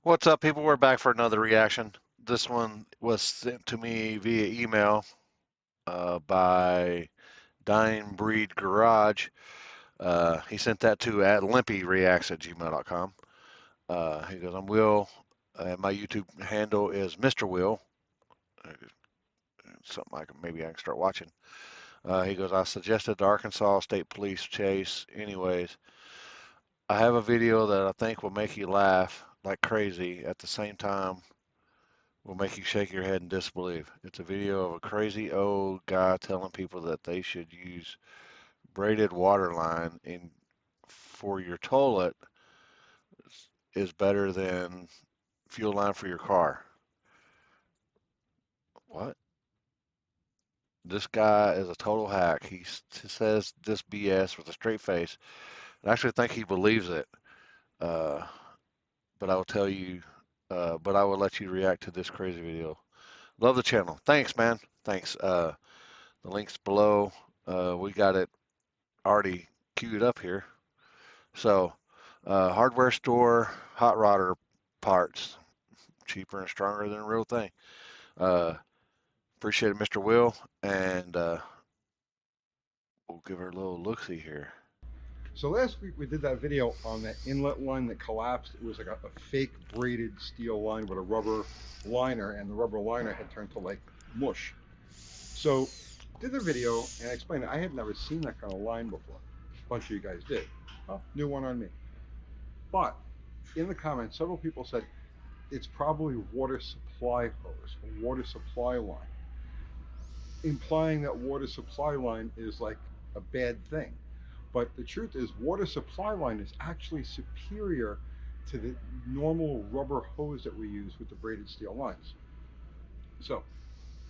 What's up, people? We're back for another reaction. This one was sent to me via email by Dying Breed Garage. He sent that to at limpyreacts@gmail.com. He goes, I'm Will, and my YouTube handle is Mr. Will. Uh, Something maybe I can start watching. He goes, I suggested the Arkansas State Police chase. Anyways, I have a video that I think will make you laugh like crazy. At the same time, will make you shake your head in disbelief. It's a video of a crazy old guy telling people that they should use braided water line in for your toilet is better than fuel line for your car. What? This guy is a total hack. He says this BS with a straight face. I actually think he believes it. Uh, but I will tell you, but I will let you react to this crazy video. Love the channel. Thanks, man. Thanks. The link's below. We got it already queued up here. So, hardware store, hot rodder parts, cheaper and stronger than a real thing. Uh, Appreciate it, Mr. Will, and we'll give her a little look-see here. So last week we did that video on that inlet line that collapsed. It was like a fake braided steel line with a rubber liner, and the rubber liner had turned to like mush. So did the video and I explained it. I had never seen that kind of line before. A bunch of you guys did. Well, new one on me. But in the comments, several people said it's probably water supply hose, a water supply line, implying that water supply line is like a bad thing. But the truth is, water supply line is actually superior to the normal rubber hose that we use with the braided steel lines. So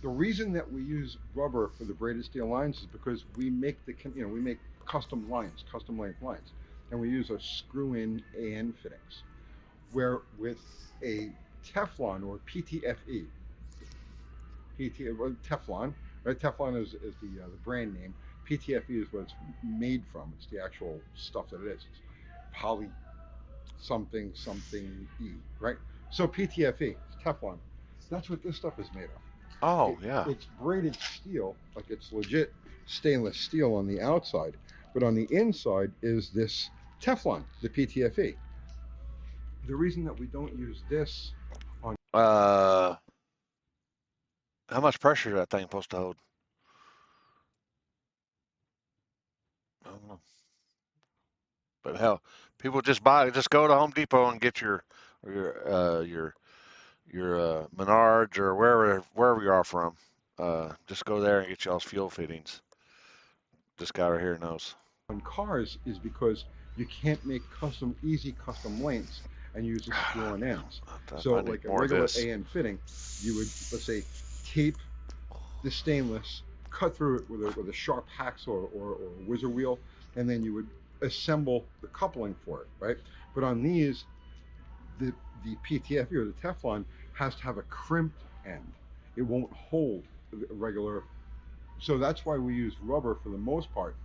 the reason that we use rubber for the braided steel lines is because we make custom lines, custom length lines, and we use a screw-in AN fittings. Where with a Teflon or PTFE, Teflon, right? Teflon is the brand name. PTFE is what it's made from. It's the actual stuff that it is. It's poly something something E, right? So PTFE, it's Teflon. That's what this stuff is made of. Oh, yeah. It's braided steel, like it's legit stainless steel on the outside, but on the inside is this Teflon, the PTFE. The reason that we don't use this on Uh, how much pressure is that thing supposed to hold? I don't know. But hell, people just go to Home Depot and get your Menards or wherever you are from. Just go there and get y'all's fuel fittings. This guy right here knows. cars is because you can't make easy custom lengths and use the screw-on ends. So I need like a more of regular this. AN fitting, you would, let's say, tape the stainless, cut through it with a sharp hacksaw or a whizzer wheel, and then you would assemble the coupling for it, right? But on these, the the PTFE or the Teflon has to have a crimped end. It won't hold a regular. So that's why we use rubber for the most part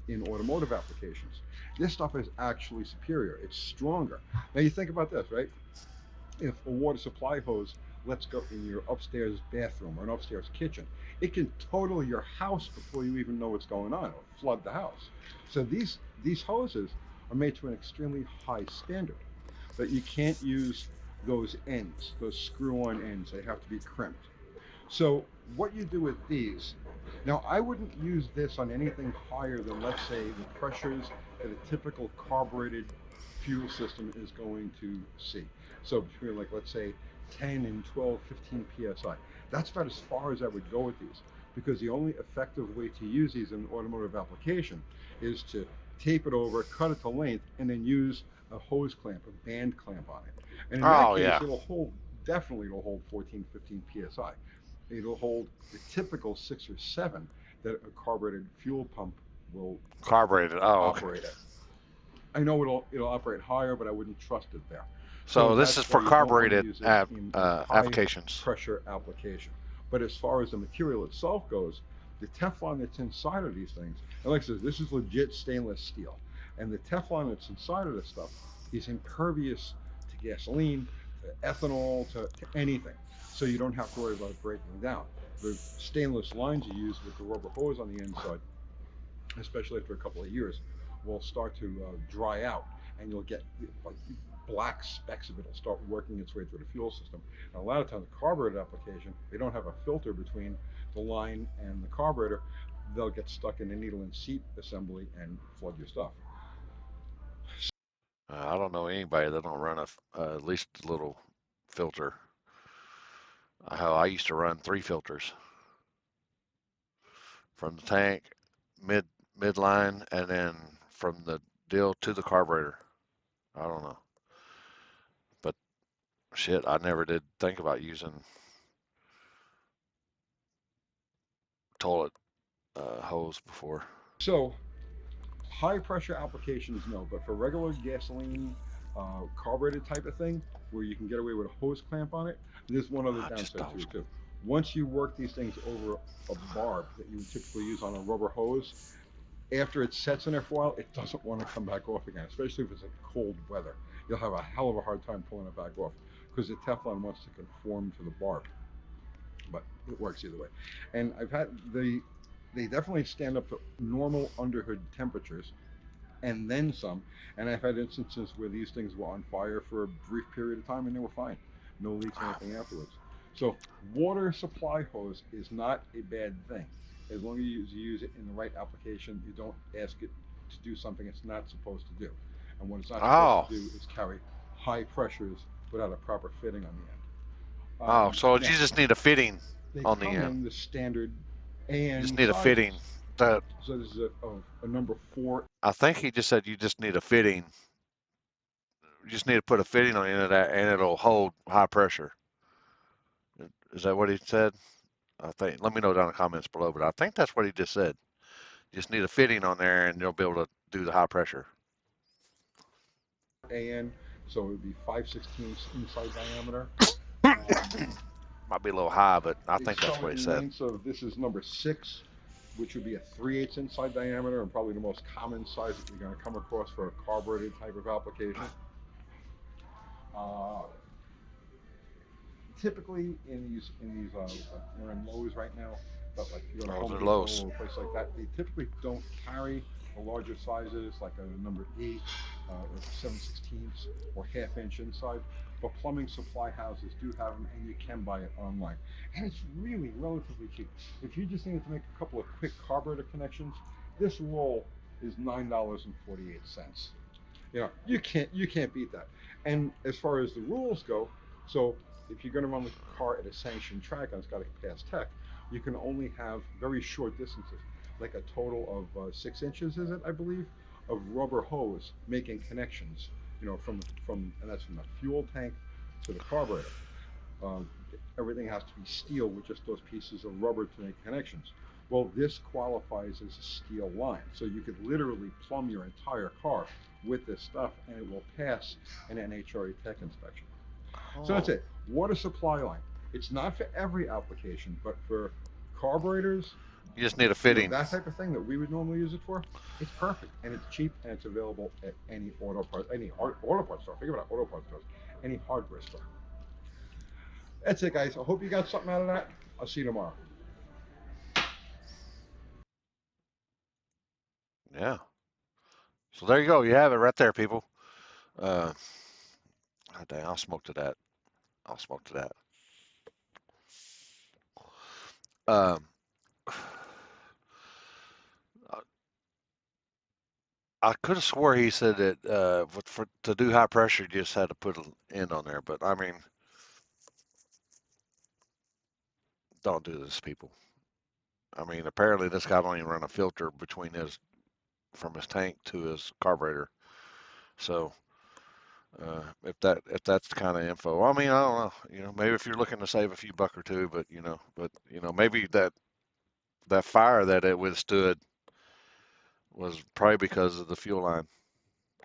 in automotive applications. This stuff is actually superior. It's stronger. Now you think about this, right? If a water supply hose lets go in your upstairs bathroom or an upstairs kitchen, it can total your house before you even know what's going on, or flood the house. So these hoses are made to an extremely high standard. But you can't use those ends, those screw-on ends. They have to be crimped. So what you do with these, now I wouldn't use this on anything higher than, let's say, the pressures that a typical carbureted fuel system is going to see. So between, like, let's say 10 and 12, 15 psi. That's about as far as I would go with these, because the only effective way to use these in an automotive application is to tape it over, cut it to length, and then use a hose clamp, a band clamp on it. And in that Oh case, yeah, it'll hold 14, 15 psi. It'll hold the typical 6 or 7 that a carbureted fuel pump will carbureted. Oh, okay. operate at. I know it'll operate higher, but I wouldn't trust it there. So So this is that's why for you don't want to carbureted use it in a high applications. pressure application. But as far as the material itself goes, the Teflon that's inside of these things, and like I said, this is legit stainless steel, and the Teflon that's inside of this stuff is impervious to gasoline, ethanol to anything. So you don't have to worry about it breaking down. The stainless lines you use with the rubber hose on the inside, especially after a couple of years, will start to dry out, and you'll get like black specks of it will start working its way through the fuel system. And a lot of times, the carburetor application, they don't have a filter between the line and the carburetor. They'll get stuck in the needle and seat assembly and flood your stuff. I don't know anybody that don't run at least a little filter. How I used to run 3 filters from the tank, midline, and then from the deal to the carburetor. I don't know, but shit, I never did think about using toilet hose before. So high pressure applications, no, but for regular gasoline, carbureted type of thing, where you can get away with a hose clamp on it, there's one other I just downside to don't. it too. Once you work these things over a barb that you would typically use on a rubber hose, after it sets in there for a while, it doesn't want to come back off again, especially if it's in cold weather. You'll have a hell of a hard time pulling it back off because the Teflon wants to conform to the barb. But it works either way. And I've had they definitely stand up to normal underhood temperatures and then some. And I've had instances where these things were on fire for a brief period of time and they were fine. No leaks or anything afterwards. So water supply hose is not a bad thing. As long as you use it in the right application, you don't ask it to do something it's not supposed to do. And what it's not supposed Oh, to do is carry high pressures without a proper fitting on the end. oh, so you Now, just need a fitting they on the come end. in the standard You just AN need a fitting. sizes. That So this is a number 4. I think he just said you just need a fitting. You just need to put a fitting on the end of that, and it'll hold high pressure. Is that what he said? I think. Let me know down in the comments below, but I think that's what he just said. You just need a fitting on there, and you'll be able to do the high pressure. AN, so it would be 5/16 inside diameter. Might be a little high, but I They think sell that's it what he in said. lengths of, this is number 6, which would be a 3/8 inside diameter, and probably the most common size that you're going to come across for a carbureted type of application. Uh, Typically we're in Lowe's right now, but like if you go to Oh, Home they're Depot Lowe's. or a place like that, they typically don't carry the larger sizes like a number 8, 7/16 or 1/2 inch inside. But plumbing supply houses do have them, and you can buy it online, and it's really relatively cheap. If you just needed to make a couple of quick carburetor connections, this roll is $9.48. You can't beat that. And as far as the rules go, so if you're going to run the car at a sanctioned track and it's got to pass tech, you can only have very short distances, like a total of 6 inches, is it, I believe, of rubber hose making connections. And that's from the fuel tank to the carburetor. Um, Everything has to be steel with just those pieces of rubber to make connections. Well, this qualifies as a steel line, so you could literally plumb your entire car with this stuff, and it will pass an NHRA tech inspection. So that's Oh, it. Water supply line. It's not for every application, but for carburetors, you just need a fitting. that type of thing that we would normally use it for, it's perfect and it's cheap and it's available at any auto parts store. Think about auto parts stores, any hardware store. That's it, guys. I hope you got something out of that. I'll see you tomorrow. Yeah. So there you go. You have it right there, people. Uh, oh, dang, I'll smoke to that. I'll smoke to that. Um, I could have swore he said that to do high pressure, you just had to put an end on there. But I mean, don't do this, people. I mean, apparently this guy don't even run a filter between his from his tank to his carburetor. So if that's the kind of info, I mean, I don't know. Maybe if you're looking to save a few buck or two, but maybe that fire that it withstood was probably because of the fuel line.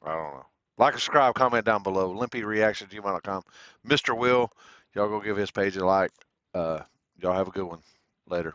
I don't know. Like, subscribe, comment down below. LimpyReactions@gmail.com. Mr. Will, y'all go give his page a like. Y'all have a good one. Later.